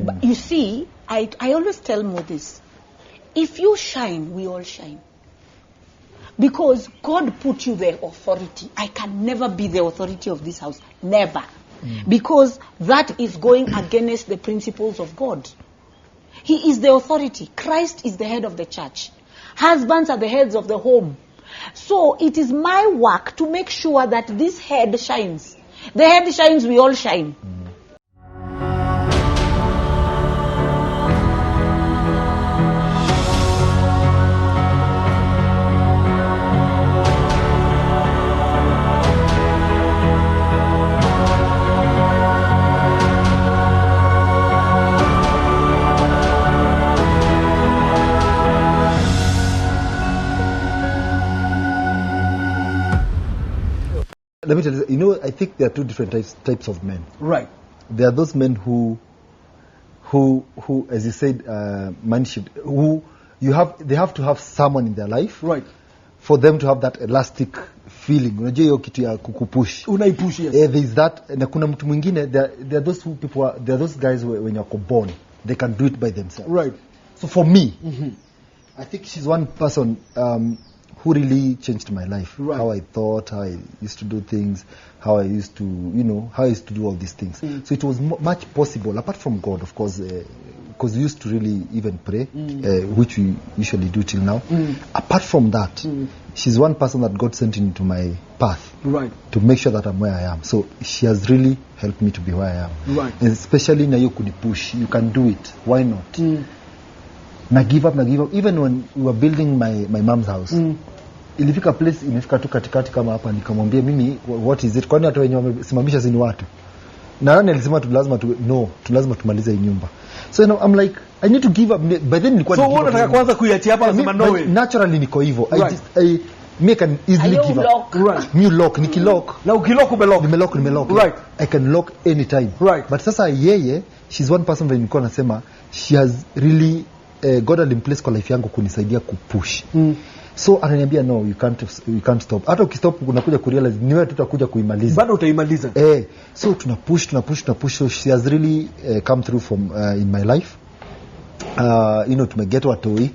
But you see, I always tell Mo this. If you shine, we all shine. Because God put you the authority. I can never be the authority of this house. Never. Because that is going against the principles of God. He is the authority. Christ is the head of the church. Husbands are the heads of the home. So it is my work to make sure that this head shines. The head shines, we all shine. Let me tell you, I think there are two different types of men. Right. There are those men who as you said, they have to have someone in their life. Right. For them to have that elastic feeling. Unajua hiyo kitu ya kukupush. Unaipush, yes. There is that, na kuna mtu mwingine, there are those people, there are those guys when you're born, they can do it by themselves. Right. So for me, I think she's one person who really changed my life. Right. How I thought, how I used to do things, how I used to, how I used to do all these things. So it was much possible, apart from God, of course, because we used to really even pray, which we usually do till now. Apart from that, she's one person that God sent into my path. Right. To make sure that I'm where I am. So she has really helped me to be where I am. Right. And especially na you could push. You can do it. Why not? Na give up. Even when we were building my mom's house, ilifika place imefika tu katikati kama hapa, nikamwambia mimi what is it, kwani watu wenye wamesimamisha sini watu, na nani alisema tu lazima tumalize hii nyumba. So I'm like I need to give up. By then nilikuwa so wewe unataka kwanza kuiacha hapa, nasema no way. Naturally niko hivyo. Right. I can easily give up. Right. New lock nikilock, na ukilock nimelock. Right. I can lock anytime. Right. But sasa yeye, she's one person when nilikuwa nasema she has really God alimplace kwa life yangu kunisaidia kupush. So ananiambia no, you can't stop. Hata ukistop unakuja kurealize ni wewe tutakuja kuimaliza. Bado utaimaliza. So tunapush. So she has really come through from in my life. Tumeget watoi,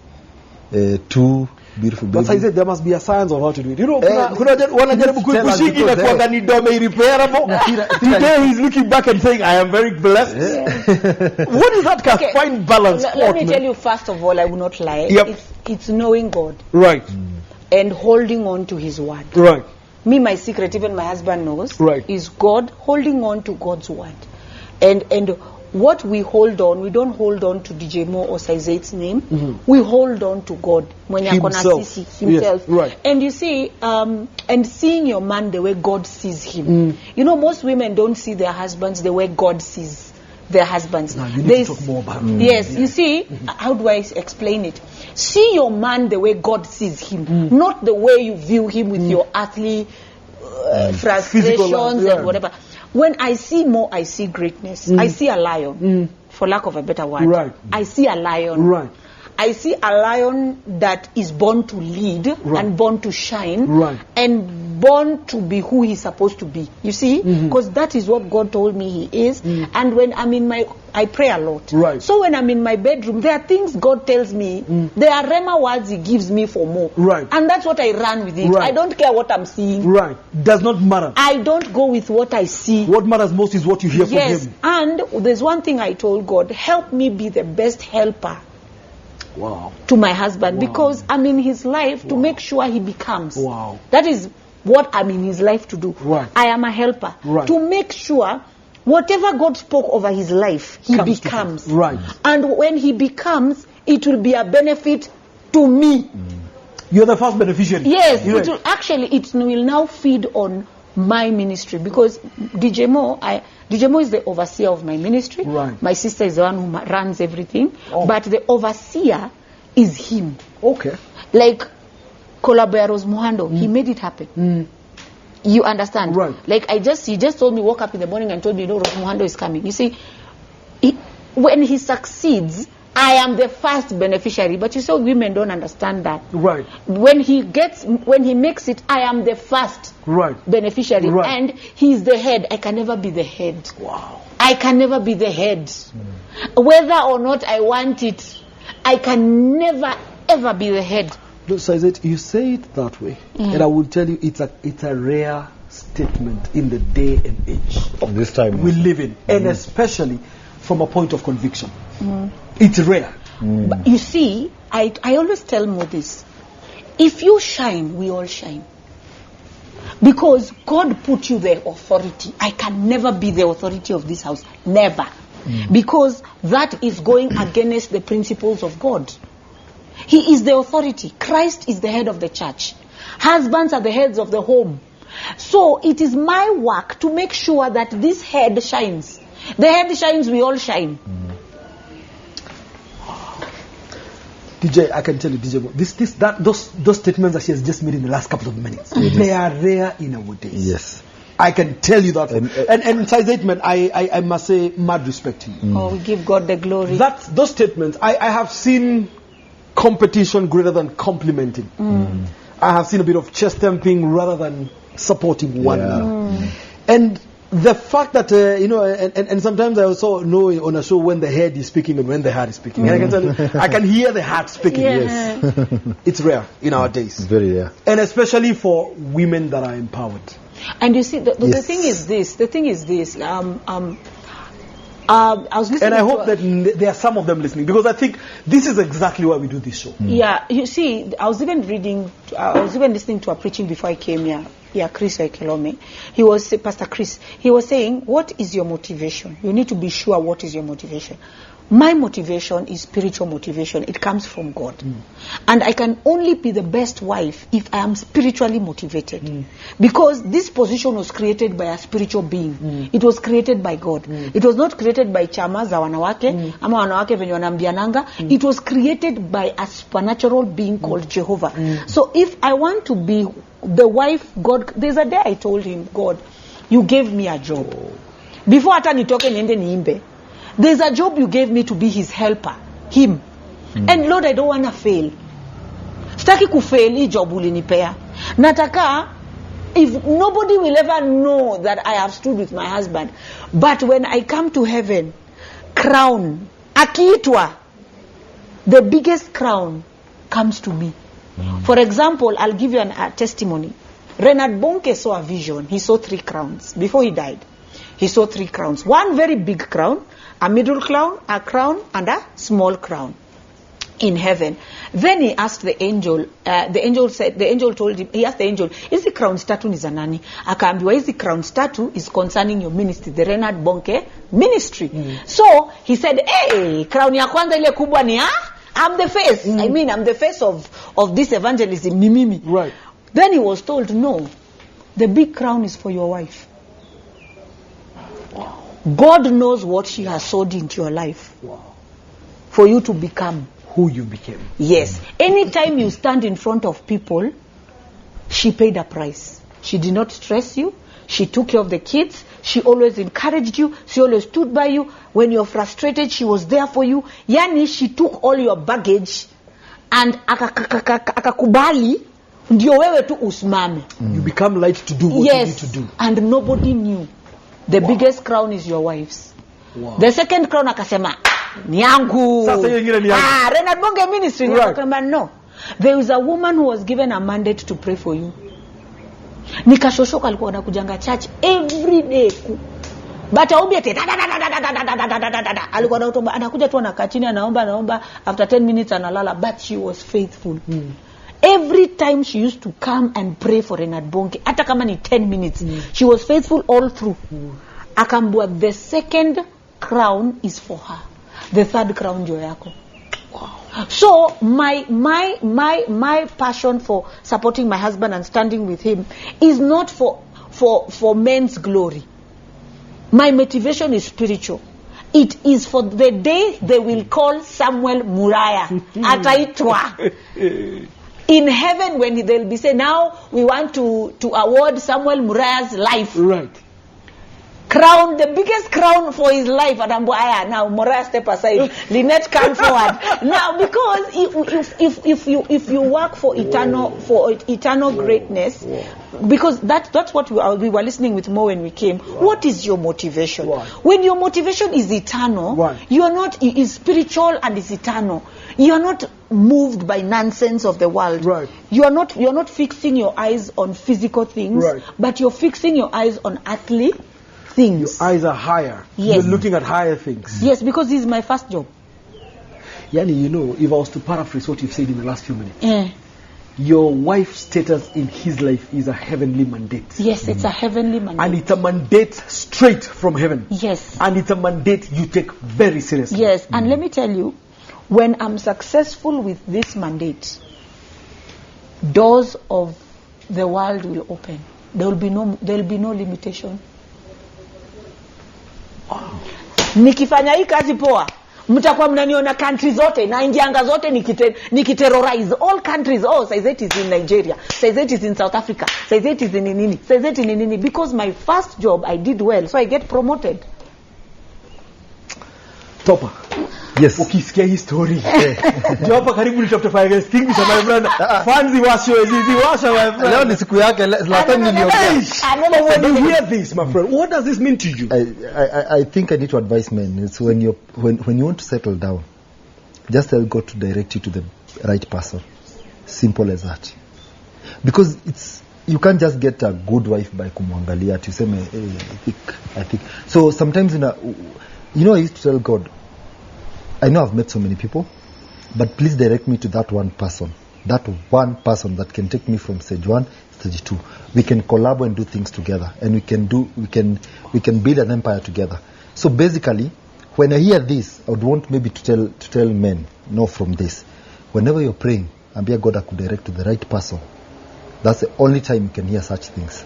two beautiful babies. But I said there must be a science of how to do it. Kuna wanajaribu kukushiki na kwa ndani dome irreparable. Today he's looking back and saying I am very blessed. What is that fine balance? Let me tell you, first of all, I will not lie. Yep. It's knowing God. Right. And holding on to his word. Right. Me, my secret, even my husband knows, right, is God, holding on to God's word. And what we hold on, we don't hold on to DJ Mo or Saizait's name. We hold on to God. Himself. Himself. Yes, right. And you see, and seeing your man the way God sees him. Most women don't see their husbands the way God sees their husbands. No, you need to talk more about it. Yes, you see, how do I explain it? See your man the way God sees him, not the way you view him with your earthly frustrations and whatever. When I see Mo, I see greatness. I see a lion, for lack of a better word. Right. I see a lion. Right. I see a lion that is born to lead, and born to shine, and born to be who he's supposed to be. You see? Because that is what God told me he is. And when I'm in I pray a lot. Right. So when I'm in my bedroom, there are things God tells me. There are Rema words he gives me for more. Right. And that's what I run with it. Right. I don't care what I'm seeing. Right. Does not matter. I don't go with what I see. What matters most is what you hear from him. Yes. And there's one thing I told God, help me be the best helper. Wow. To my husband, because I'm in his life to make sure he becomes. Wow. That is what I'm in his life to do. Right. I am a helper. Right. To make sure whatever God spoke over his life, he becomes. Right. And when he becomes, it will be a benefit to me. You're the first beneficiary. Yes. It will now feed on my ministry, because DJ Mo is the overseer of my ministry. Right. My sister is the one who runs everything. But the overseer is him. Okay. Like Colaborados Muhando, he made it happen. You understand? Right. Like he just told me, woke up in the morning and told me, Rose Muhando is coming. You see, when he succeeds, I am the first beneficiary. But you say women don't understand that. Right. When he makes it, I am the first beneficiary. Right. And he's the head. I can never be the head. Wow. I can never be the head. Whether or not I want it, I can never ever be the head. So is it, you say it that way, and I will tell you it's a rare statement in the day and age of this time we live in, and especially from a point of conviction. It's rare. But you see, I always tell Mo this: if you shine, we all shine. Because God put you the authority. I can never be the authority of this house. Never. Because that is going against the principles of God. He is the authority. Christ is the head of the church. Husbands are the heads of the home. So it is my work to make sure that this head shines. The head shines, we all shine. DJ, I can tell you, DJ, those statements that she has just made in the last couple of minutes, they are rare in our days. Yes. I can tell you that. And inside statement, I must say, mad respect to you. Oh, we give God the glory. Those statements, I have seen competition greater than complimenting. I have seen a bit of chest thumping rather than supporting one another. And the fact that, and sometimes I also know on a show when the head is speaking and when the heart is speaking. And I can tell you, I can hear the heart speaking. Yeah. Yes. It's rare in our days. Very rare. And especially for women that are empowered. And you see, the thing is this. I was listening, and I hope that there are some of them listening, because I think this is exactly why we do this show. Yeah, you see, I was even listening to a preaching before I came here. Yeah, Chris Ekelome. Pastor Chris. He was saying, what is your motivation? You need to be sure what is your motivation. My motivation is spiritual motivation. It comes from God. And I can only be the best wife if I am spiritually motivated. Because this position was created by a spiritual being. It was created by God. It was not created by chama za wanawake, ama wanawake venye wanambiananga. It was created by a supernatural being called Jehovah. So if I want to be the wife God, there's a day I told him, God, you gave me a job. Before hata nitoke niende niimbe, there's a job you gave me to be his helper, him. And Lord, I don't want to fail. Sitaki kufail hii job ulinipea. Nataka, if nobody will ever know that I have stood with my husband, but when I come to heaven, crown, akiitwa, the biggest crown comes to me. For example, I'll give you a testimony. Renard Bonke saw a vision. He saw 3 crowns before he died. He saw 3 crowns. One very big crown, a middle crown, a crown, and a small crown in heaven. Then he asked the angel. The angel told him. He asked the angel, "Is the crown statue is anani?" Akaambiwa, "Is the crown statue is concerning your ministry, the Renard Bonke ministry." So he said, "Hey, crown ya kwanza ile kubwa ni I'm the face. I mean, I'm the face of this evangelism, ni mimi." Right. Then he was told, "No, the big crown is for your wife." Wow. God knows what she has sowed into your life. Wow. For you to become who you became. Yes. Anytime you stand in front of people, she paid a price. She did not stress you. She took care of the kids. She always encouraged you. She always stood by you. When you're frustrated, she was there for you. Yani, she took all your baggage and akakubali ndio wewe tu usimame. You become light to do what you need to do. And nobody knew. The biggest crown is your wife's. Wow. The second crown akasema, ni yangu. Sasa hiyo ingine ni yangu. Renard Bonge ministry. Right. No. There is a woman who was given a mandate to pray for you. Nikashoshoka alikuwa anakujanga church every day. But aombe ate alikuwa anakuja tu anakaa chini anaomba after 10 minutes analala, but she was faithful. Every time she used to come and pray for Renard Bonke, hata kama ni 10 minutes, she was faithful all through. Akambua, the second crown is for her. The third crown ndio yako. Wow. So my passion for supporting my husband and standing with him is not for men's glory. My motivation is spiritual. It is for the day they will call Samuel Muraya. Ataitwa. In heaven, when they'll be saying, now we want to award Samuel Muraya's life. Right. crown, the biggest crown for his life. And now Muraya, step aside. Lynette, come forward. Now, because if you work for eternal greatness, because that's what we were listening with Mo when we came. What is your motivation? When your motivation is eternal, you are not is spiritual and is eternal. You are not moved by nonsense of the world. Right. You are not fixing your eyes on physical things, but you're fixing your eyes on earthly things. Your eyes are higher. Yes. You're looking at higher things. Yes, because this is my first job. Yani, you know, if I was to paraphrase what you've said in the last few minutes, your wife's status in his life is a heavenly mandate. Yes, it's a heavenly mandate. And it's a mandate straight from heaven. Yes. And it's a mandate you take very seriously. Yes, and let me tell you, when I'm successful with this mandate, doors of the world will open. There will be no limitation. Nikifanya hii kazi poa, mtakuwa mnaniona country zote na ingianga zote nikiterrorize all countries. Oh, say it is in Nigeria, say it is in South Africa, say it is in nini, say it in nini, because my first job I did well, so I get promoted. Topa. Yes. Ukisikia hii story. Hapa karibu nitafuta fire extinguisher my brother. Fanzi washo my friend. Leo ni siku yake, last time niliongea. When you hear this, my friend, what does this mean to you? I think I need to advise men. It's when you want to settle down, just tell God to direct you to the right person. Simple as that. Because you can't just get a good wife by kumwangalia ati useme I think. So sometimes I used to tell God, I know I've met so many people, but please direct me to that one person that can take me from stage 1, stage 2. We can collaborate and do things together, and we can build an empire together. So basically, when I hear this, I would want maybe to tell men, no, from this, whenever you're praying, ambia God could direct to the right person. That's the only time you can hear such things.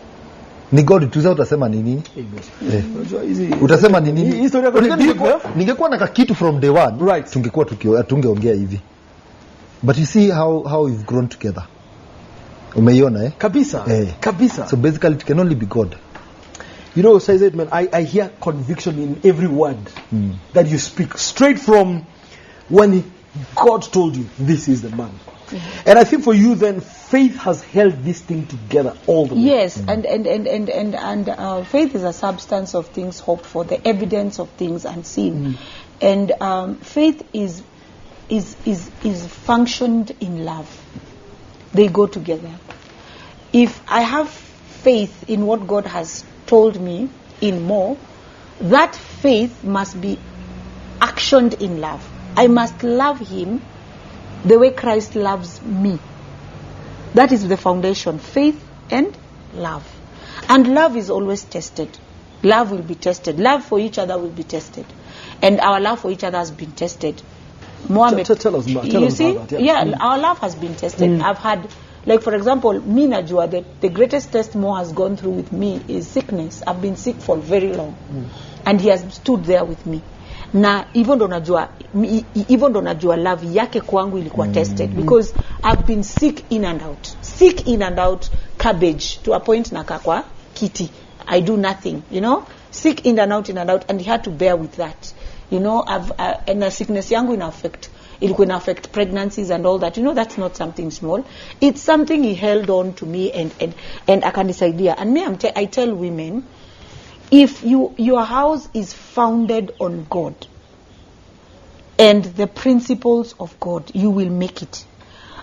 Ni God tuza utasema nini? Utasema nini? Ningekuwa na kitu from day one, right, tungekuwa tungeongea hivi. But you see how we've grown together. Umeiona Kabisa. Kabisa. So basically it can only be God. You know, says it, man, I hear conviction in every word that you speak, straight from when God told you this is the man. And I think for you then, faith has held this thing together all the way. Yes, and faith is a substance of things hoped for, the evidence of things unseen. And faith is functioned in love. They go together. If I have faith in what God has told me in more, that faith must be actioned in love. I must love him the way Christ loves me. That is the foundation, faith and love. And love is always tested. Love will be tested. Love for each other will be tested. And our love for each other has been tested. Mohammed, tell us about that. Yeah, our love has been tested. I've had, like for example, me Najua, the greatest test Mo has gone through with me is sickness. I've been sick for very long. And he has stood there with me. Na even though najua love yake kwangu ilikuwa tested, because I've been sick in and out, cabbage to a point nakakwa kiti, I do nothing, sick in and out, and he had to bear with that, and the sickness yangu ilikuwa affect pregnancies and all that, that's not something small, it's something he held on to me and akanisaidia. And me I tell women, if your house is founded on God and the principles of God, you will make it.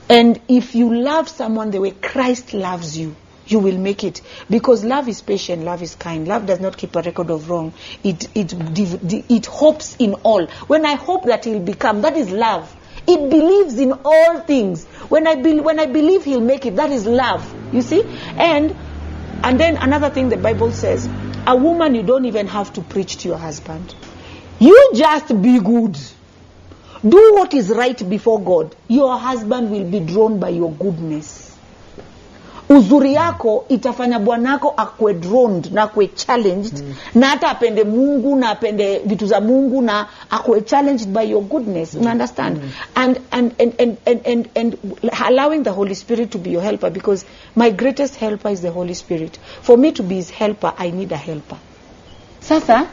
And if you love someone the way Christ loves you, you will make it. Because love is patient, love is kind, love does not keep a record of wrong. It hopes in all. When I hope that he'll become, that is love. It believes in all things. When I believe he'll make it, that is love. You see? And then another thing the Bible says, a woman, you don't even have to preach to your husband. You just be good. Do what is right before God. Your husband will be drawn by your goodness. Uzuri yako itafanya bwanako akwe drawn na akwe challenged, na hata apende Mungu na apende vitu za Mungu na akwe challenged by your goodness. You understand? And allowing the Holy Spirit to be your helper, because my greatest helper is the Holy Spirit. For me to be his helper, I need a helper. Sasa,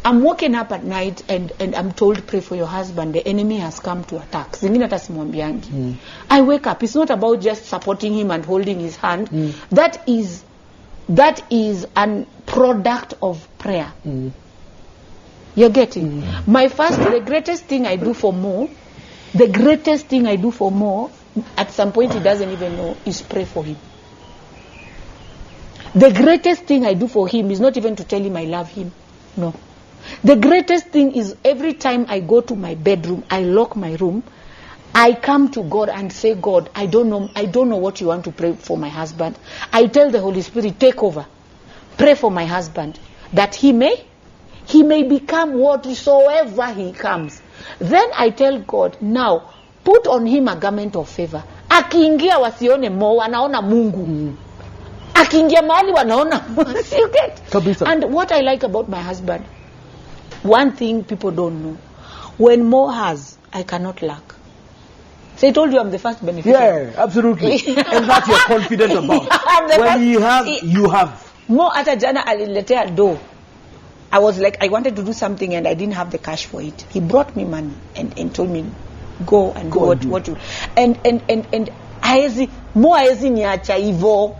I'm waking up at night and I'm told, pray for your husband. The enemy has come to attack. Zingine hata simwambiangi. I wake up. It's not about just supporting him and holding his hand. That is a product of prayer. You're getting? The greatest thing I do for Mo, at some point he doesn't even know, is pray for him. The greatest thing I do for him is not even to tell him I love him. No. The greatest thing is every time I go to my bedroom, I lock my room, I come to God and say, God, I don't know what you want to pray for my husband. I tell the Holy Spirit, take over. Pray for my husband, that he may become whatsoever he comes. Then I tell God, now, put on him a garment of favor. Akiingia wasione Mo, wanaona Mungu. Akiingia mahali wanaona. You get? And what I like about my husband, one thing people don't know, when Mo has, I cannot lack. So I told you I'm the first beneficiary. Yeah, absolutely. And that you're confident about. When he has, you have. Mo ata jana aliletea do. I was like, I wanted to do something and I didn't have the cash for it. He brought me money and told me, go and do what you. And Mo haezi niacha hivyo.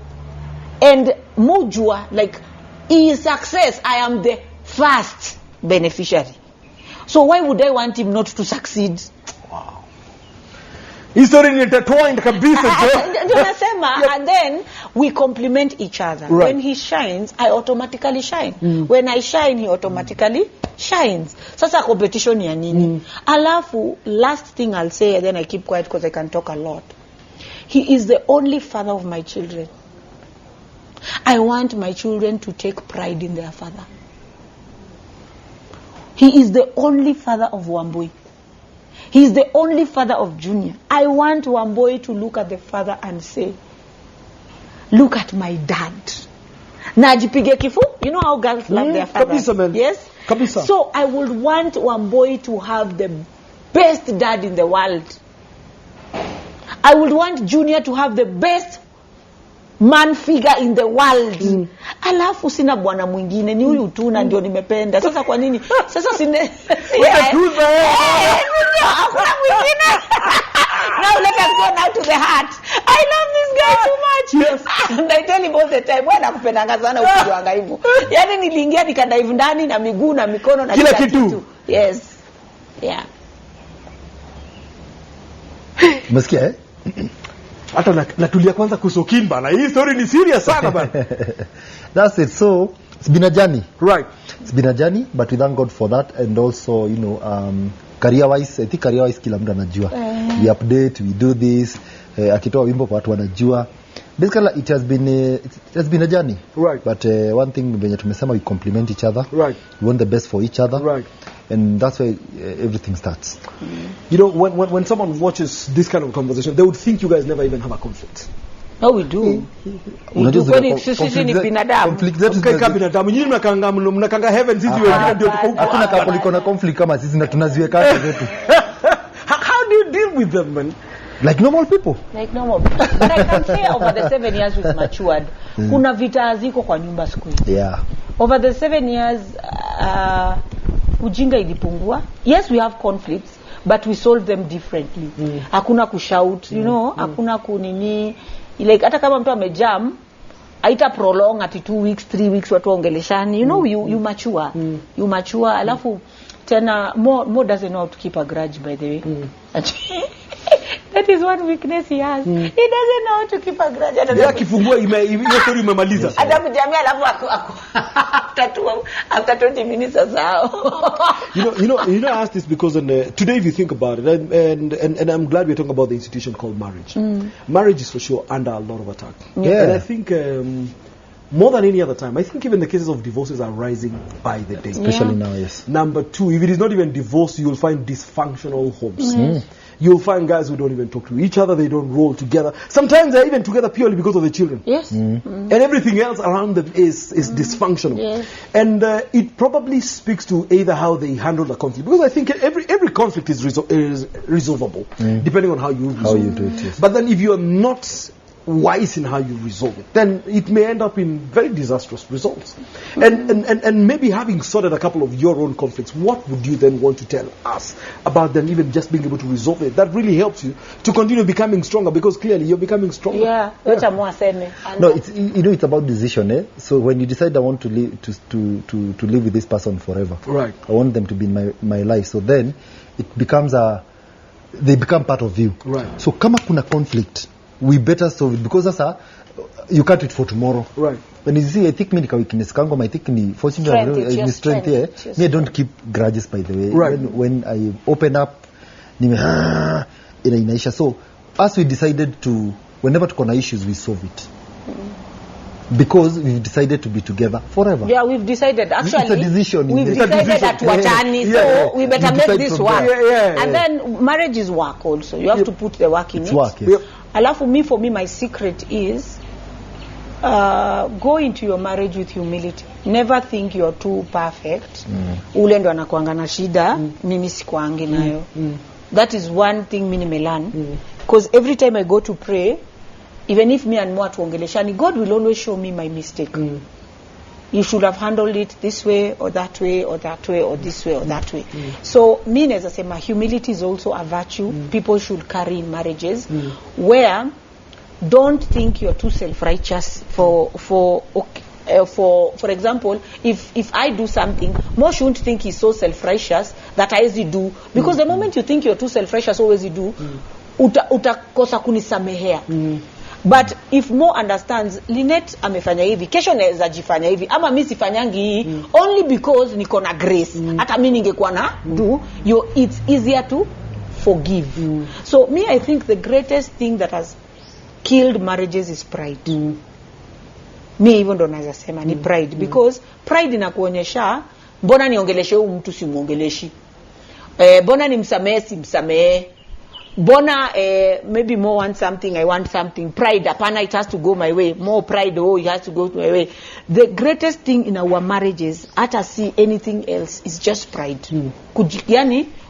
And Mo jua, like, his success, I am the first beneficiary. So why would I want him not to succeed? Wow. History intertwined kabisa. And then we complement each other. Right. When he shines, I automatically shine. When I shine, he automatically shines. Sasa competition ya nini? Alafu, last thing I'll say, and then I keep quiet because I can talk a lot. He is the only father of my children. I want my children to take pride in their father. He is the only father of Wambui. He is the only father of Junior. I want Wambui to look at the father and say, look at my dad. Najipige kifu. You know how girls love their father. Kabisa, man. Yes? Kabisa. So I would want Wambui to have the best dad in the world. I would want Junior to have the best man figure in the world. Alafu sina bwana mwingine, ni huyu tu na ndio nimependa. Sasa kwa nini? Sasa sine hakuna mwingine. Now let us go now to the heart. I love this guy too much. Yes. And I tell him all the time, wewe nakupendanga sana ukijuanga hivyo. Yaani niliingia nikadive ndani na miguu na mikono na kila kitu. Yes. Yeah. Umesikia eh? Hata natulia kwanza kusokin bana. Hii story ni serious sana bana. That's it. So it's been a journey. Right. It's been a journey, but we thank God for that. And also, you know, career wise, I think career wise kila mtu anajua. We update, we do this. Akitoa wimbo kwa watu wanajua. Basically it has been a journey. Right. But one thing venye tumesema, we complement each other. Right. We want the best for each other. Right. And that's why everything starts. You know, when someone watches this kind of conversation, they would think you guys never even have a conflict. No, we do. Kwani sisi ni binadamu. Conflict zetu Kama binadamu, nyinyi mnakanga heaven, sisi wengine ndio tuko huko. Hakuna kapoliko na conflict kama sisi na tunaziweka zetu. How do you deal with them, man? Like normal people. Like normal. But I can say over the 7 years we've matured, kuna vita ziko kwa nyumba siku hizi. Yeah. Over the 7 years, ujinga ilipungua. Yes, we have conflicts, but we solve them differently. Hakuna kushout, you know, hakuna kunini. Like hata kama mtu amejam, haita prolong ati 2 weeks, 3 weeks watu ongeleshani. You know, you mature. You mature. Alafu tena Mo doesn't know how to keep a grudge, by the way. That is one weakness he has. He doesn't know how to keep a grudge. Ya kifungua hiyo story umemaliza. Atakujamia alafu after 20 minutes asao. You know, I asked this because today if you think about it, and I'm glad we're talking about the institution called marriage. Marriage is for sure under a lot of attack. Yeah. And I think more than any other time, I think even the cases of divorces are rising by the day. Especially now, yes. Number two, if it is not even divorce, you'll find dysfunctional homes. You'll find guys who don't even talk to each other, they don't roll together. Sometimes they're even together purely because of the children. Yes. And everything else around them is dysfunctional. Yes. And it probably speaks to either how they handle the conflict. Because I think every conflict is resolvable, depending on how you resolve How you do it, yes. But then if you're not wise in how you resolve it, then it may end up in very disastrous results. And maybe having sorted a couple of your own conflicts, what would you then want to tell us about them even just being able to resolve it? That really helps you to continue becoming stronger, because clearly you're becoming stronger. Yeah. No, it's, it's about decision. So when you decide I want to live to live with this person forever, right? I want them to be in my life. So then it becomes they become part of you. Right. So kama kuna conflict, we better solve it, because you can't wait for tomorrow. Right. When you see, I think nika weakness kango, I think ni fortunately strength here. Me, I don't keep grudges, by the way. Right. When I open up, inaisha. So as we decided to, whenever tuko na issues, we solve it. Because we've decided to be together forever. Yeah, we've decided. Actually, it's a decision. We've decided that watani, so we better make this work. And then marriage is work also. You have to put the work in it. Work, yes. For me, my secret is go into your marriage with humility. Never think you're too perfect. Ule ndo anakuanga na shida, mimi sikuangi nayo. That is one thing mimi nimelearn. Because every time I go to pray, even if me and Mo tuongeleshani, God will always show me my mistake. You should have handled it this way or that way or that way or this way or that way. So me as I say, my humility is also a virtue people should carry in marriages, where don't think you're too self-righteous for example, if I do something, Mo shouldn't think he's so self-righteous that I easy do, because the moment you think you're too self-righteous, always you do, utakosa kunisamehea. But if Mo understands, Lynette amefanya hivi, kesho naweza jifanya hivi, ama mimi sifanyangi hii, only because niko na grace. Hata mimi ningekuwa na do, it's easier to forgive. So me, I think the greatest thing that has killed marriages is pride. Me even ndo naweza sema ni pride, because pride inakuonyesha mbona niongeleshe huyu mtu simuongeleshi, mbona nimsamehe simsamehe, Bona maybe Mo wants something, I want something. Pride, apana, it has to go my way. More pride, it has to go my way. The greatest thing in our marriages, hata see anything else, is just pride.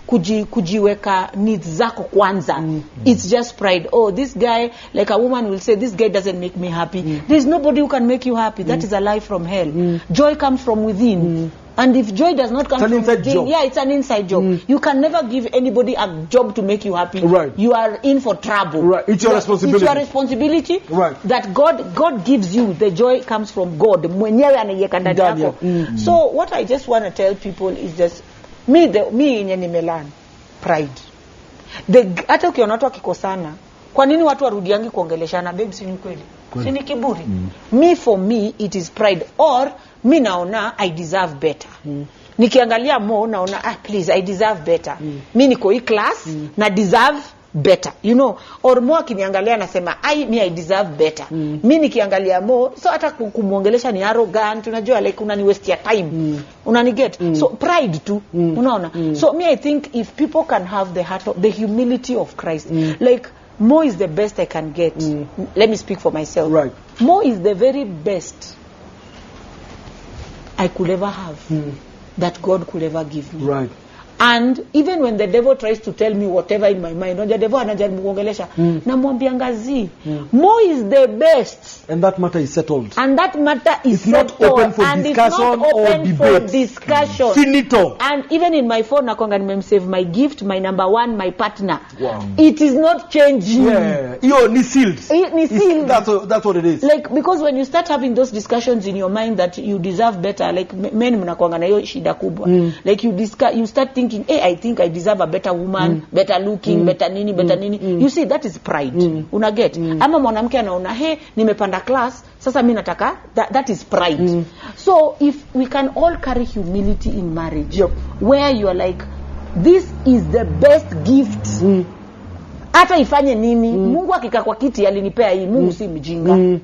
Kujiweka needs zako kwanza. It's just pride. Oh, this guy, like a woman will say, this guy doesn't make me happy. There's nobody who can make you happy. That is a lie from hell. Joy comes from within. And if joy does not come from within, it's an inside job. You can never give anybody a job to make you happy. Right. You are in for trouble. Right. It's your responsibility. It's your responsibility. Right. That God gives you. The joy comes from God. Mwenyewe anaiweka ndani yako. So what I just want to tell people is just me yenye nimelan pride. Hata ukiona watu wakikosana, kwa nini watu warudiangi kuongeleshana? Babe, si ni kweli? Si ni kiburi? For me it is pride, or mi naona I deserve better. Nikiangalia Mo naona please I deserve better. Mi niko hii class na deserve better, or Mo akiniangalia nasema I deserve better. Mi nikiangalia Mo, so hata kumuongelesha ni arrogant, unajua, like unani waste your time. Unani get? So pride too, unaona? So me, I think if people can have the humility of Christ, like Mo is the best I can get. Let me speak for myself. Right. Mo is the very best I could ever have, that God could ever give me. Right. And even when the devil tries to tell me whatever in my mind, the devil anajaribu kuongelesha, namwambia zi, Mo is the best. And that matter is settled. And that matter is not open for and discussion it's not or open debate. For discussion. Finito. And even in my phone, nakonga nimemsave my gift, my number one, my partner. Wow. It is not changing. Yeah. Ni sealed. Ni sealed. That's what it is. Like, because when you start having those discussions in your mind that you deserve better, like men mnakuanga na hiyo shida kubwa. Like you start thinking, I think I deserve a better woman, better looking, better nini. You see, that is pride. Unaget? Ama mwanamke anaona, nimepanda class, sasa mimi nataka, that is pride. So if we can all carry humility in marriage, where you are like, this is the best gift. Hata ifanye nini, Mungu akika kwa kiti alinipea hii, Mungu si mjinga.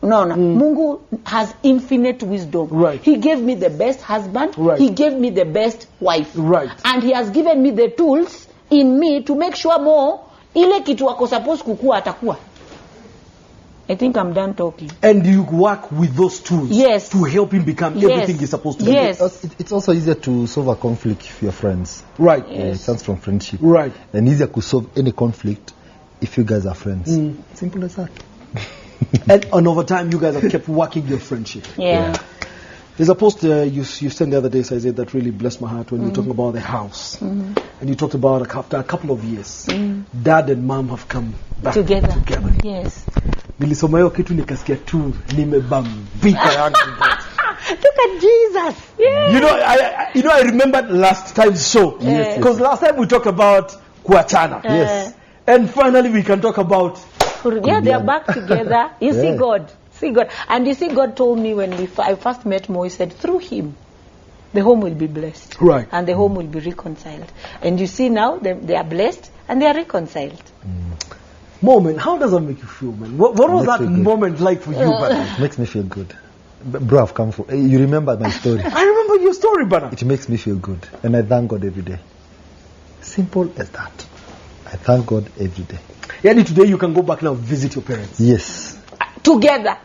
Unaona, Mungu has infinite wisdom. Right. He gave me the best husband. Right. He gave me the best wife. Right. And he has given me the tools in me to make sure more ile kitu wako supposed kukua atakuwa. I think I'm done talking. And you work with those tools to help him become everything he's supposed to be. It's also easier to solve a conflict if you're friends. Right. It starts from friendship. Right. And easier to solve any conflict if you guys are friends. Simple as that. and over time, you guys have kept working your friendship. Yeah. There's a post you sent the other day, Saized, that really blessed my heart when you were talking about the house. And you talked about after a couple of years, Dad and Mom have come back together. Yes. Nilisoma hiyo kitu nikasikia tu nimebambika yangu. Look at Jesus. Yeah. I remembered last time's show. Yes. Because last time we talked about kuachana. Yes. And finally we can talk about yeah, they are back together. You see God. See God. And you see God told me when I first met Mo, he said through him the home will be blessed. Right. And the home will be reconciled. And you see now they are blessed and they are reconciled. Moment, how does that make you feel, man? What was that moment like for you, Bana? It makes me feel good. Bro, I've come for... You remember my story. I remember your story, Bana. It makes me feel good. And I thank God every day. Simple as that. I thank God every day. Yeah, today you can go back now and visit your parents. Yes. Together.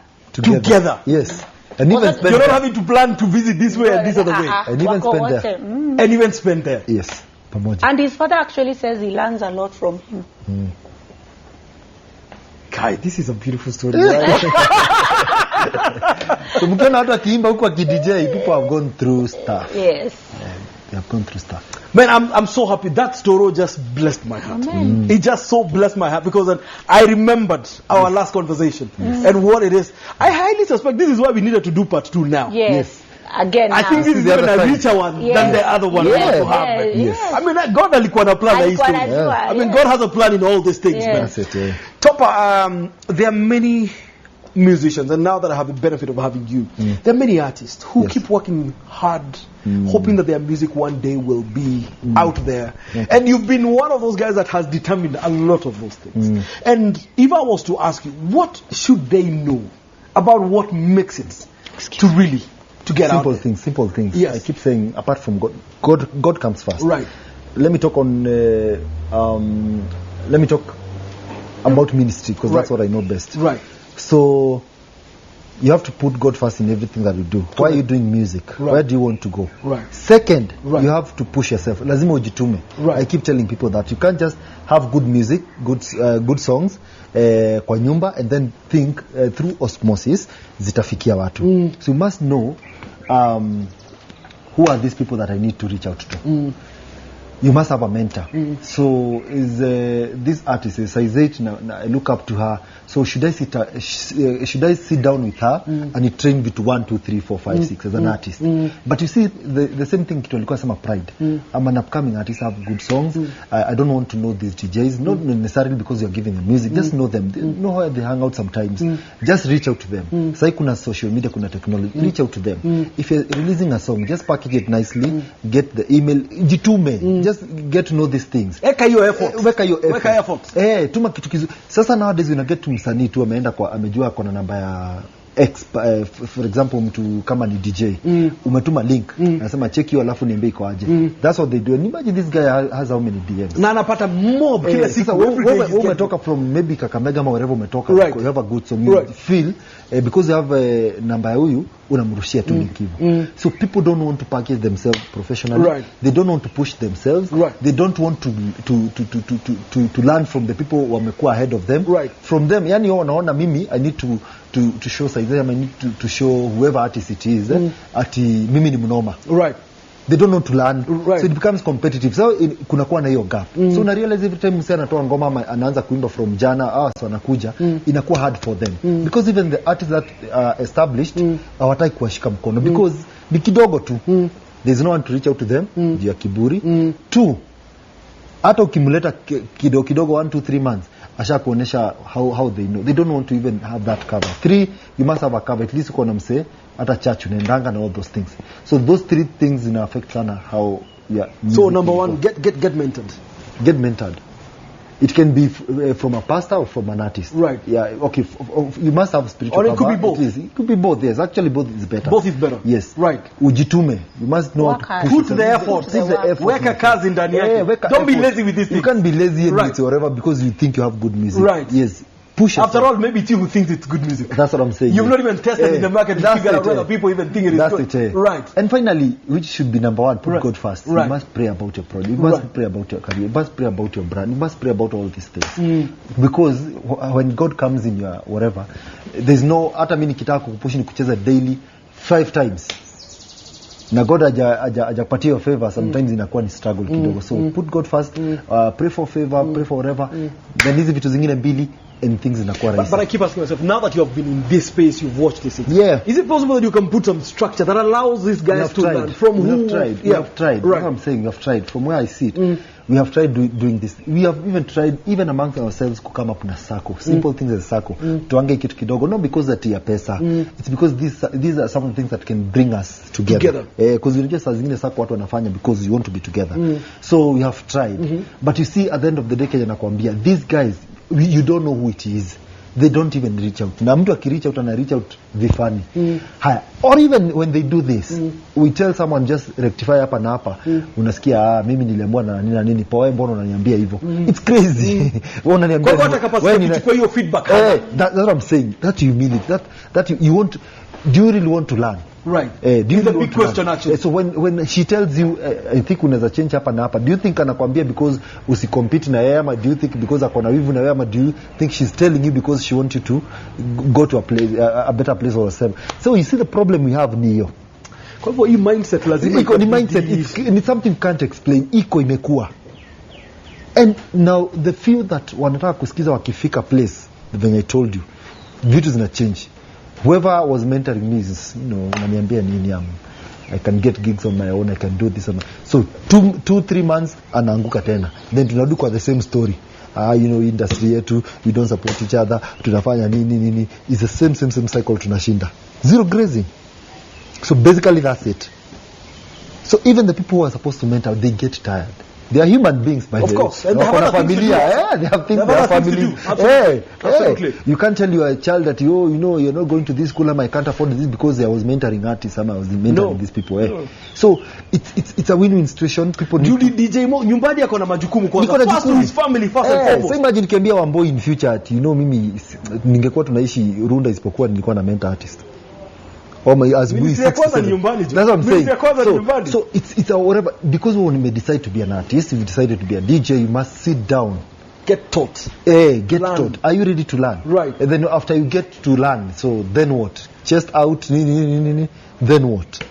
Yes. And even spend you're not having to plan to visit this way and this other way. And even spend there. And even spend there. Yes. And his father actually says he learns a lot from him. Guy, this is a beautiful story. So mkiona watu akiimba huko aki-DJ, people have gone through stuff. Yes. They have gone through stuff. Man, I'm so happy. That story just blessed my heart. It just so blessed my heart because I remembered our last conversation and what it is. I highly suspect this is why we needed to do part 2 now. Yes. Again, I think this is even a richer one than the other one we want to have. Yes. I mean, God alikuwa na plan na history. I mean, God has a plan in all these things, man. That's it, yeah. Topper, there are many musicians, and now that I have the benefit of having you, there are many artists who keep working hard, hoping that their music one day will be out there. And you've been one of those guys that has determined a lot of those things. And if I was to ask you, what should they know about what makes it to really to get simple out there? Simple things. Yes. I keep saying, apart from God comes first. Right. Let me talk on. Let me talk about ministry because that's what I know best. Right. So you have to put God first in everything that you do. Why are you doing music? Right. Where do you want to go? Right. Second, you have to push yourself. Lazima ujitume. Right. I keep telling people that you can't just have good music, good songs kwa nyumba and then think through osmosis zitafikia watu. So you must know who are these people that I need to reach out to. You must have a mentor. So is this artist is Saized, I look up to her. So should I sit down with her and train with 1, 2, 3, 4, 5, 6 as an artist? But you see the same thing kitu alikuwa sema pride. I'm an upcoming artist, I have good songs. I don't want to know these DJs, not necessarily because you're giving them music. Just know them. Know how they hang out sometimes. Just reach out to them. Sai kuna social media, kuna technology. Reach out to them. If you're releasing a song, just package it nicely. Get the email. Jitume. Just get to know these things. Weka your effort. Weka effort. Tuma kitu kizuri. Sasa nowadays when I get to msanii tu ameenda kwa amejua kuna namba ya X, for example mtu kama ni DJ umetuma link anasema check hiyo alafu niambie iko aje. That's what they do. And imagine this guy has how many DMs na anapata mob kila siku. Wewe umetoka from maybe Kakamega ama wherever umetoka, you have a good song, you feel because you have namba ya huyu unamrushia tu link hivyo. So people don't want to package themselves professionally. They don't want to push themselves. They don't want to learn from the people wamekuwa ahead of them. From them, yani wanaona mimi I need to show size, I need to show whoever artist it is ati mimi ni mnoma. They don't know to learn. So it becomes competitive. So kunakuwa na hiyo gap. So una realize every time msanii anatoa ngoma ama anaanza kuimba from jana so anakuja inakuwa hard for them because even the artists that are established hawataki kuwashika mkono because ni kidogo tu. There's no one to reach out to them juu ya kiburi. 2, hata ukimleta kidogo 1, 2, 3 months asha kuonesha how they know. They don't want to even have that cover. 3, you must have a cover. At least uko na msee hata church unaendanga na all those things. So those 3 things ina affect sana how so number 1, get mentored. Get mentored. It can be from a pastor or from an artist. Okay. You must have spiritual cover. Or it could be both. It could be both. Yes, actually both is better. Both is better. Yes. Ujitume. You must know how to put the effort. Weka kazi ndani yake. Don't be lazy with this thing. You can't be lazy with whatever because you think you have good music. Yes. Push yourself. After all, maybe it's you who thinks it's good music. That's what I'm saying. You've not even tested in the market to figure out whether people even think it is good. That's it. Right. And finally, which should be number one, put God first. Right. You must pray about your product. You must pray about your career. You must pray about your brand. You must pray about all these things. Because when God comes in your whatever, there's no, hata mimi nikitaka kukupush ni kucheza daily 5 times. Na God hajapatia your favor, sometimes inakuwa ni struggle kidogo. So put God first, pray for favor, pray for whatever. Then hizi vitu zingine mbili and things inakuwa rahisi. But I keep asking myself, now that you have been in this space, you've watched this. Yeah. Is it possible that you can put some structure that allows these guys to learn from who? We have tried. Right. That's what I'm saying. We have tried. From where I see it, we have tried doing this. We have even tried, even amongst ourselves, to come up with a circle. Simple things as a circle. Tuange kitu kidogo. Not because that ya pesa. It's because these are some of the things that can bring us together. Because we just as in a circle watu wanafanya because you want to be together. So we have tried. But you see, at the end of the day, Kenya nakwambia, these guys, you don't know who it is. They don't even reach out. Na mtu akireach out ana reach out vifani. Haya. Or even when they do this, we tell someone just rectify hapa na hapa. Unasikia mimi niliambiwa na nini poa, mbona unaniambia hivyo? It's crazy. Wewe unaniambia. Kwa hata capacity kuchukua hiyo feedback. That's what I'm saying. That humility. That you want. Do you really want to learn? Right. Do you it's a big question actually. So when she tells you, I think unaweza change hapa na hapa, do you think anakwambia because usicompete na yeye, ama do you think because akona wivu na yeye, ama do you think she's telling you because she wants you to go to a place, a better place or whatever? So you see the problem we have ni hiyo. Kwa hivyo hii mindset lazima iko ni mindset. It's something can't explain. Iko imekuwa. And now the few that wanataka kusikiza wakifika place, when I told you, vitu zina change. Whoever was mentoring me is, unaniambia nini, I can get gigs on my own, I can do this. So 2-3 months anaanguka tena. Then tunarudi kwa the same story. Industry yetu, we don't support each other, tunafanya nini. It's the same cycle tunashinda. Zero grazing. So basically that's it. So even the people who are supposed to mentor, they get tired. They are human beings, by the way. Of course. And they have other things to do. They have things, they have family. Absolutely. You can't tell your child that, you're not going to this school, I can't afford this because I was mentoring artists, I was mentoring these people. No. So it's a win-win situation. People need DJ Mo, nyumbani yako na majukumu kwanza. First to his family, first and foremost. So imagine kiambia Wamboi in future at, mimi ningekuwa tunaishi Runda isipokuwa nilikuwa na mentor artist. As we that's what I'm saying. So it's a whatever, because when we decide to be an artist, if you decided to be a DJ, you must sit down, get taught. Get taught. Are you ready to learn? Right. And then after you get to learn, so then what? Chest out, then what?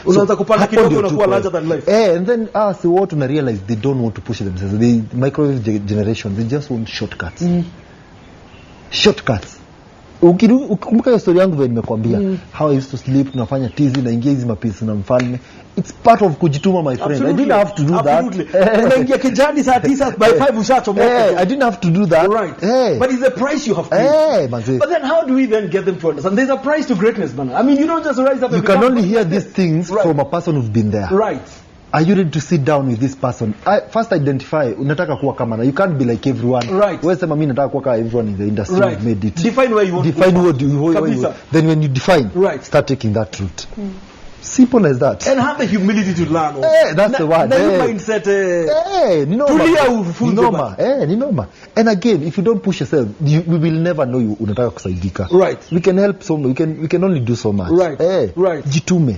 Unaanza kupanda kidogo na kuwa larger than life. And then so what una realize they don't want to push themselves. The microwave generation, they just want shortcuts. Shortcuts. Ukikumbuka hiyo story yangu vile nimekwambia, how I used to sleep, tunafanya tizi na ingia hizi mapisi na mfalme. It's part of kujituma, my friend. Absolutely. I didn't have to do that. Unaingia kijani saa 9 by 5 ushachomoka. I didn't have to do that. Right. But it's a price you have to pay. But then how do we then get them to understand? There's a price to greatness, man. I mean, you don't just rise up and you can only hear these things from a person who's been there. Right. Are you ready to sit down with this person? First identify, unataka kuwa kama na. You can't be like everyone. Right. Wewe sema mimi nataka kuwa kama everyone in the industry who made it. Define where you want to go. What you then when you define, start taking that route. Simple as that. And have the humility to learn. That's the one. Mindset. Ninoma. And again, if you don't push yourself, we will never know you unataka kusaidika. Right. We can help so much. We can only do so much. Right. Jitume.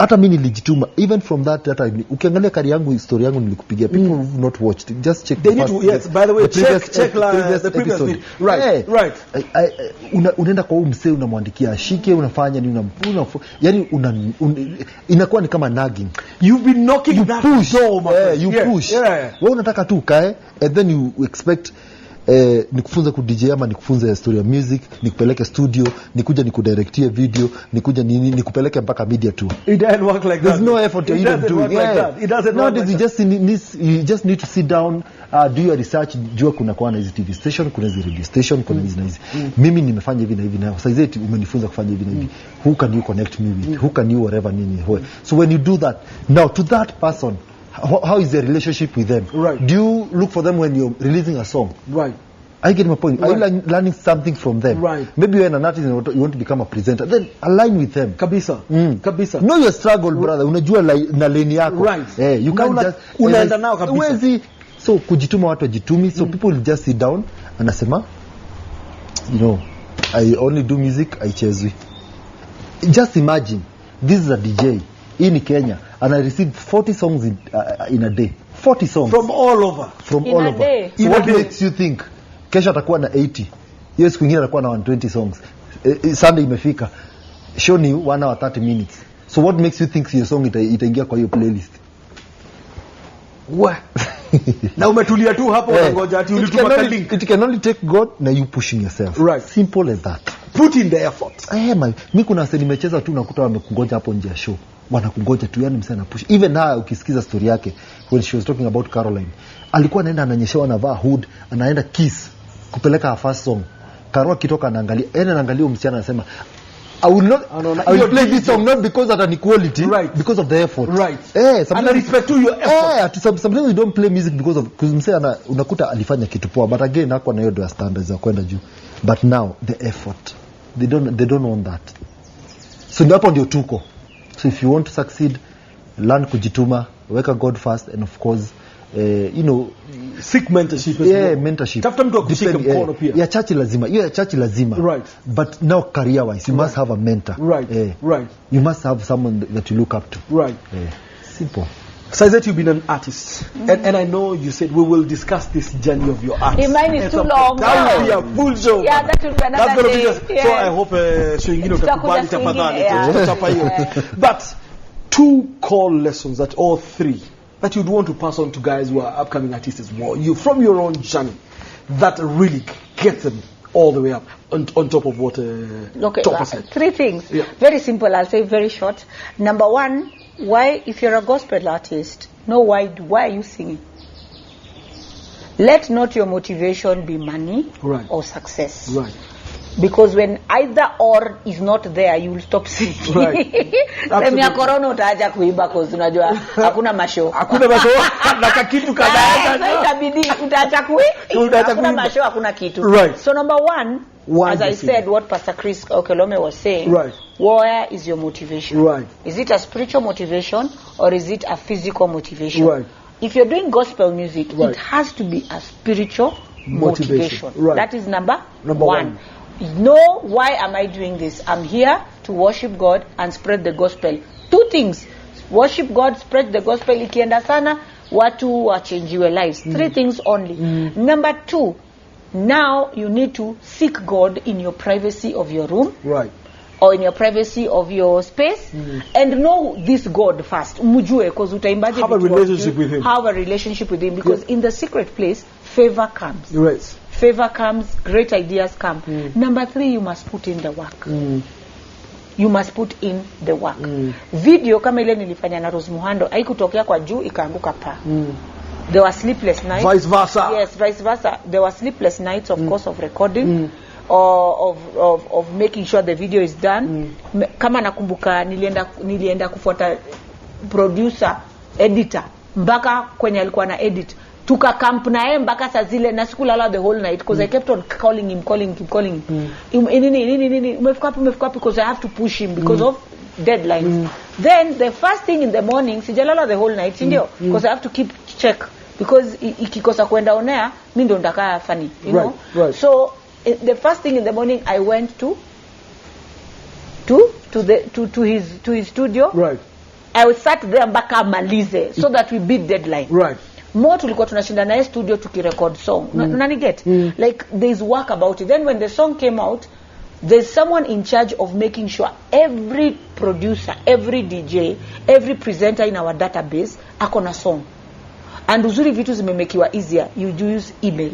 Hata mimi nilijituma, even from that, ukiangalia kari yangu, story yangu nilikupigia, people who not watched, just check they need to, yes, by the way, check the previous episode. Right. Unaenda kwa msee, unamwandikia ashike, unafanya nini, yani inakuwa ni kama nagging. You've been knocking that door, man. You push. Wewe unataka tu ukae, and then you expect nikufunza ku DJ ama nikufunza story ya music, nikupeleke studio, nikuja nikudirectie video, nikuja nikupeleke mpaka media tu. It doesn't work like that. There's no effort to even do it. It doesn't work like that. You just need to sit down, do your research, jua kuna kwa na hizi TV station, kuna hizi radio station, kuna hizi na hizi. Mimi nimefanya hivi na hivi na sasa hizi umenifunza kufanya hivi na hivi. Who can you connect me with? Who can you whatever nini? So when you do that, now to that person, how is the relationship with them? Right. Do you look for them when you're releasing a song? Right. I get my point. Right. Are you learning something from them? Right. Maybe you're an artist and you want to become a presenter. Then align with them. Kabisa. Know your struggle, brother. Unajua na lane yako. Right. You can't just unaenda nao kabisa. So kujituma watu wajitumi. So people will just sit down anasema, you know, I only do music, I chezwi. Just imagine, this is a DJ in Kenya and I receive 40 songs in a day. 40 songs from all over. From in all a over. day. So what makes you think kesho atakuwa na 80, hiyo siku nyingine atakuwa na 120 songs, Sunday imefika, show ni 1 hour 30 minutes. So what makes you think your song itaingia kwa hiyo playlist? Na umetulia tu hapo unangoja ati ulituma link. It can only take God na you pushing yourself. Right. Simple as that. Put in the effort. Mimi kuna sasa nimecheza tu nakuta wamekungoja hapo nje ya show. Wanakungoja tu, yani msana push. Even now ukisikiza story yake when she was talking about Caroline, alikuwa anaenda ananyeshewa na vaa hood, anaenda Kiss kupeleka her first song. Karua kitoka anaangalia msichana anasema, I will play this song not because of an equality, right, because of the effort. Right. Sometimes and respect to your effort. Sometimes we don't play music because msee unakuta alifanya kitu poa, but again hakuwa na hiyo standards za kwenda juu. But now the effort, they don't want that. So hapo ndio tuko. So if you want to succeed, learn kujituma, weka God first, and of course you know, seek mentorship. Mentorship. Tafuta mtu akushike mkono pia. Ya church lazima. Hiyo ya church lazima. Right. But now career wise, you must have a mentor. Right. Right. You must have someone that you look up to. Right. Simple. So I said you've been an artist, and I know you said we will discuss this journey of your art. Mine is too long. That will be a full show. Yeah, that will be another day. Yeah. So I hope show ingine utakubali tafadhali. Tutachapa hiyo. But 2 core lessons that all 3 that you'd want to pass on to guys who are upcoming artists as well, you from your own journey, that really get them all the way up on top of what Topper said. 3 things. Yeah. Very simple, I'll say very short. Number 1, why, if you're a gospel artist, know why are you singing? Let not your motivation be money, right, or success. Right. Because when either or is not there, you will stop singing. Right. Sema ya corona utaacha kuimba cause unajua hakuna mashow. Hakuna mashow na kitu kadhaa. So itabidi utaacha kuimba. Hakuna mashow, hakuna kitu. Right. So number 1, as I said, what Pastor Chris Okelome was saying, right, where is your motivation? Right. Is it a spiritual motivation or is it a physical motivation? Right. If you're doing gospel music, right, it has to be a spiritual motivation. Right. That is number 1. Know, why am I doing this? I'm here to worship God and spread the gospel. 2 things. Worship God, spread the gospel. Ikienda sana, watu wachangiwe lives. 3 things only. Number 2, now you need to seek God in your privacy of your room. Right. Or in your privacy of your space, and know this God first. Mujue, because utaimbaje. Have a relationship with Him. Have a relationship with Him, because in the secret place, favor comes. Right. Favor comes, great ideas come. Number 3, you must put in the work. You must put in the work. Video kama ile nilifanya na Rose Muhando haikutokea kwa juu ikaanguka pa. There were sleepless nights. Vice versa. Yes, vice versa. There were sleepless nights, of course, of recording. Or of making sure the video is done. Kama nakumbuka nilienda kufuata producer, editor, mpaka kwenye alikuwa na edit. Tuka camp na yeye mpaka saa zile na sikulala the whole night because I kept on calling him. Nini umefika wapi, because I have to push him because of deadlines. Then the first thing in the morning, sijalala the whole night, ndio, because I have to keep check, because ikikosa kwenda on air mimi ndo ndaka funny, you know. Right. So the first thing in the morning I went to his studio. Right. I sat there mpaka malize so that we beat deadline. Right. More tulikuwa tunashinda na studio tukirecord song. Unaniget? Like there's work about it. Then when the song came out, there's someone in charge of making sure every producer, every DJ, every presenter in our database ako na song. And uzuri vitu zimemekiwa easier. You use email.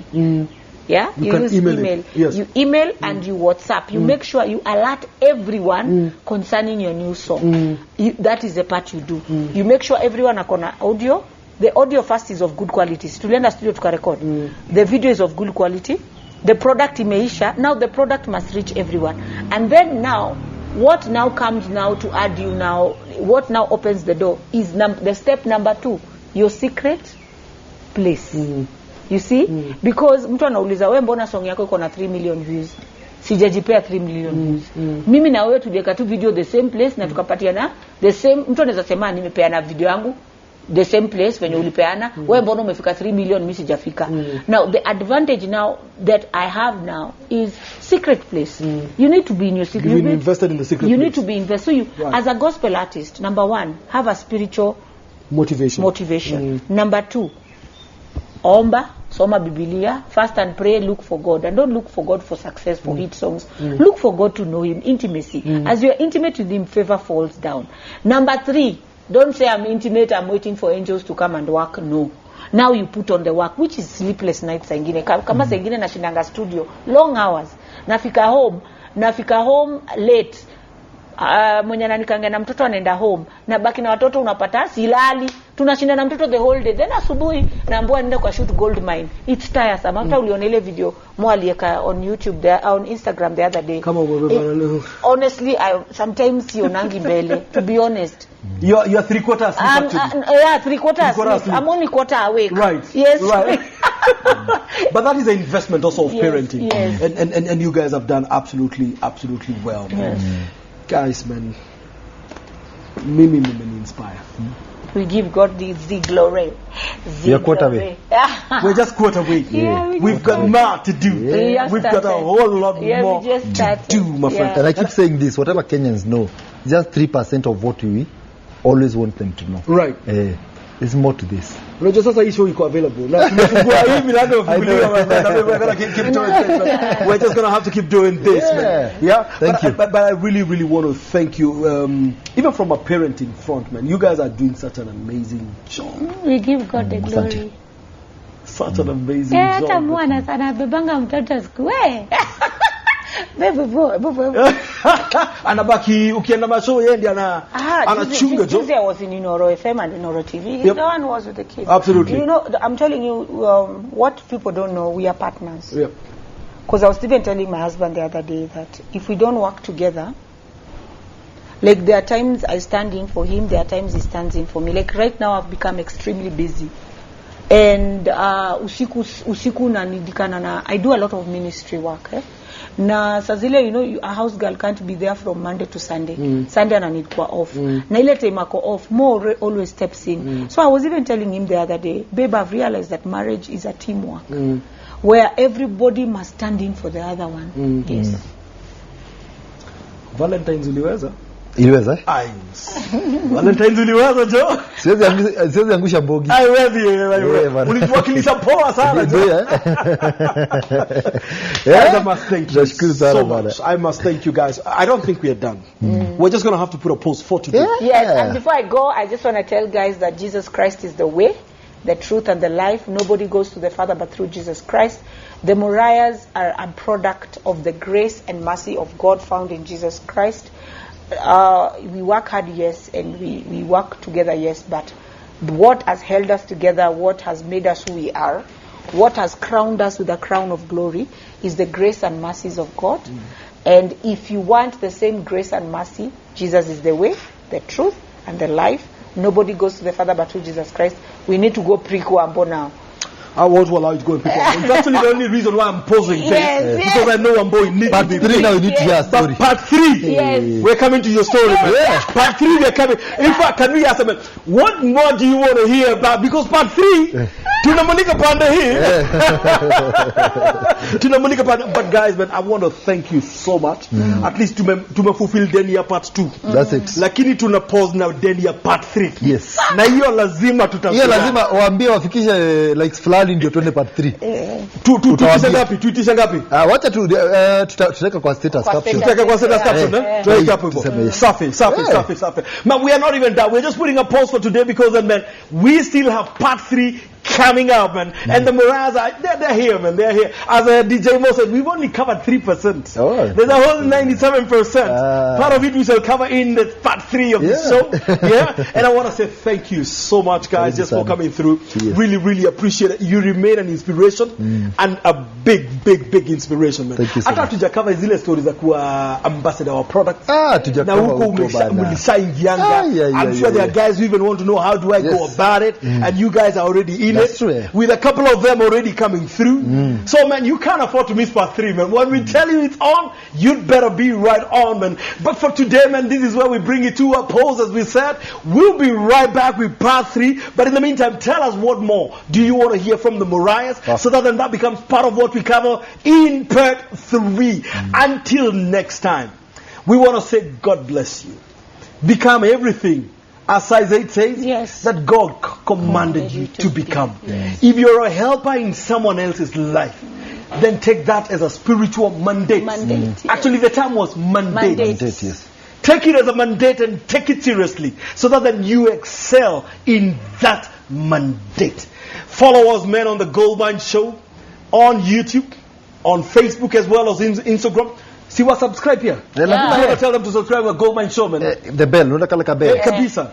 Yeah, you use email. Yes. You email and you WhatsApp. You make sure you alert everyone concerning your new song. That is the part you do. You make sure everyone akona audio. The audio first is of good quality. Tulienda studio tukarecord. The video is of good quality. The product imeisha. Now the product must reach everyone. And then now, what now comes now to add you now, what now opens the door is the step number 2. Your secret place. You see? Because mtu anauliza wewe mbona song yako iko na 3 million views? Sijajipea 3 million views. Mimi na wewe tuliweka tu video the same place na tukapatia na the same. Mtu anaweza sema nimepea na video yangu the same place when ulipeana wewe mbona umefika 3 million mimi sijafika. Now the advantage now that I have now is secret place. You need to be in your secret. You've been invested in the secret you place. need to be invested. So you as a gospel artist, number 1, have a spiritual motivation. Number 2, omba, soma Biblia, fast and pray, look for God, and don't look for God for success, for hit songs. Look for God to know him, intimacy. As you are intimate with him, favor falls down. Number 3, don't say I'm intimate, I'm waiting for angels to come and work. No. Now you put on the work, which is sleepless nights. Kama sengine na shindanga studio long hours, nafika home late. Mwenye ananikanga na mtoto anaenda home, na baki na watoto, unapata silali, tunashinda na mtoto the whole day. Then asubuhi naambiwa nenda kwa shoot Goldmine. It's tiresome. After uliona ile video mwalieka on YouTube there, on Instagram the other day. Kama honestly, I sometimes sionangi mbele, to be honest. You're 3/4 asleep actually. Yeah, 3/4 asleep. I'm only quarter awake. Right. Yes. Right. But that is an investment also of parenting. Yes. And you guys have done absolutely well, man. Yes. Guys, man, me inspire. We give God the glory. You're quarter way. We're just quarter way. Yeah, We've got more to do. Yeah. We've got a whole lot more we just to do, my friend. And I keep saying this, whatever Kenyans know, just 3% of what we always want them to know. Right. There's more to this. Unajua sasa hii show iko available. Na tumefungua hii milango kufunguliwa, man. We're going to keep doing this, man. We're just going to have to keep doing this, man. Yeah. Thank you. But I really want to thank you. Even from a parenting front, man. You guys are doing such an amazing job. We give God the glory. Such an amazing job. Hata mwana sana bebanga mtoto siku anabaki ukienda mashow yeye ndiye anachunga jo. I was in Inoro FM and Inoro TV. He's the one who was with the kids. Absolutely. You know, I'm telling you, what people don't know, we are partners. Yep. Because I was even telling my husband the other day that if we don't work together, like there are times I stand in for him, there are times he stands in for me. Like right now I've become extremely busy. And usiku na nidikana na, I do a lot of ministry work. Na sazile, you know, a house girl can't be there from Monday to Sunday. Sunday ananikuwa off. Na ile time ako off, more always steps in. So I was even telling him the other day, babe, I've realized that marriage is a teamwork. Where everybody must stand in for the other one. Yes. Valentine's uliweza? Iliweza? Valentine's uliweza jo? Siwezi angusha mbogi. Uliwakilisha poa sana jo. I must thank you so much. I must thank you guys. I don't think we are done. We're just going to have to put a pause for today. Yes, and before I go, I just want to tell guys that Jesus Christ is the way, the truth, and the life. Nobody goes to the Father but through Jesus Christ. The MURAYAS are a product of the grace and mercy of God found in Jesus Christ. We work hard, yes, and we work together, yes, but what has held us together, what has made us who we are, what has crowned us with a crown of glory is the grace and mercies of God. And if you want the same grace and mercy, Jesus is the way, the truth, and the life. Nobody goes to the Father but through Jesus Christ. We need to go pre-Kuambo now. I won't allow it to go in people. It's actually the only reason why I'm pausing this. Because I know I'm going to Part 3 now, you need to hear a story. Part 3, we're coming to your story. Part 3, we're coming. In fact, can we ask them, what more do you want to hear about? Because part 3, tunamunika pande here. Tunamunika pande. But guys, man, I want to thank you so much. At least to fulfill Denia part 2. That's it. Lakini tuna pause now Denia part 3. Yes. Na hiyo lazima tutafika. Hiyo lazima waambie wafikishe likes fulani ndio tuende part 3. Tuitisha ngapi? Wacha tutaweka kwa status caption. Tutaweka kwa status caption, tuweke hapo hivyo. Safi. Man, we are not even done. We're just putting a pause for today because man, we still have part 3 coming up, man. And the MURAYAS they're here, man. They're here. As DJ Mo said, we've only covered 3%. Oh. There's a whole 97%. Part of it we shall cover in the part 3 of the show. Yeah. And I want to say thank you so much, guys, just for coming through. Yes. Really appreciate it. You remain an inspiration and a big inspiration, man. Thank you so much. Hata tujakava zile stories za kuwa ambassador wa products. Tujakava huko umeshaingianga. I'm sure there are guys who even want to know how do I go about it, and you guys are already in it, true, yeah. with a couple of them already coming through. So, man, you can't afford to miss part 3, man. When we tell you it's on, you'd better be right on, man. But for today, man, this is where we bring it to a pause, as we said. We'll be right back with part 3. But in the meantime, tell us what more do you want to hear from the MURAYAS, so that becomes part of what we cover in part 3. Until next time, we want to say God bless you. Become everything, as size 8 says, that God commanded you to become. Yes. If you're a helper in someone else's life, then take that as a spiritual mandate. Actually, the term was mandate. Mandate, yes. Take it as a mandate and take it seriously, so that then you excel in that mandate. Follow us, man, on the Goldmine Show, on YouTube, on Facebook, as well as Instagram. See what, subscribe here. I'm going to tell them to subscribe to Goldmine Show, man. The bell, no, like a bell. Kabisa.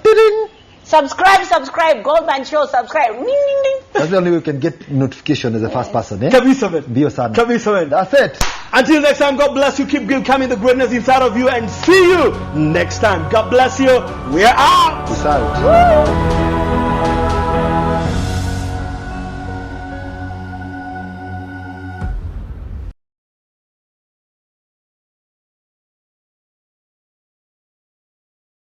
Subscribe, Goldmine Show, subscribe. Ding, ding, ding. That's the only way you can get notification as a first person. Kabisa, man. Be your son. Kabisa, man. That's it. Until next time, God bless you. Keep becoming the greatness inside of you, and see you next time. God bless you. We are out. Peace out. Woo.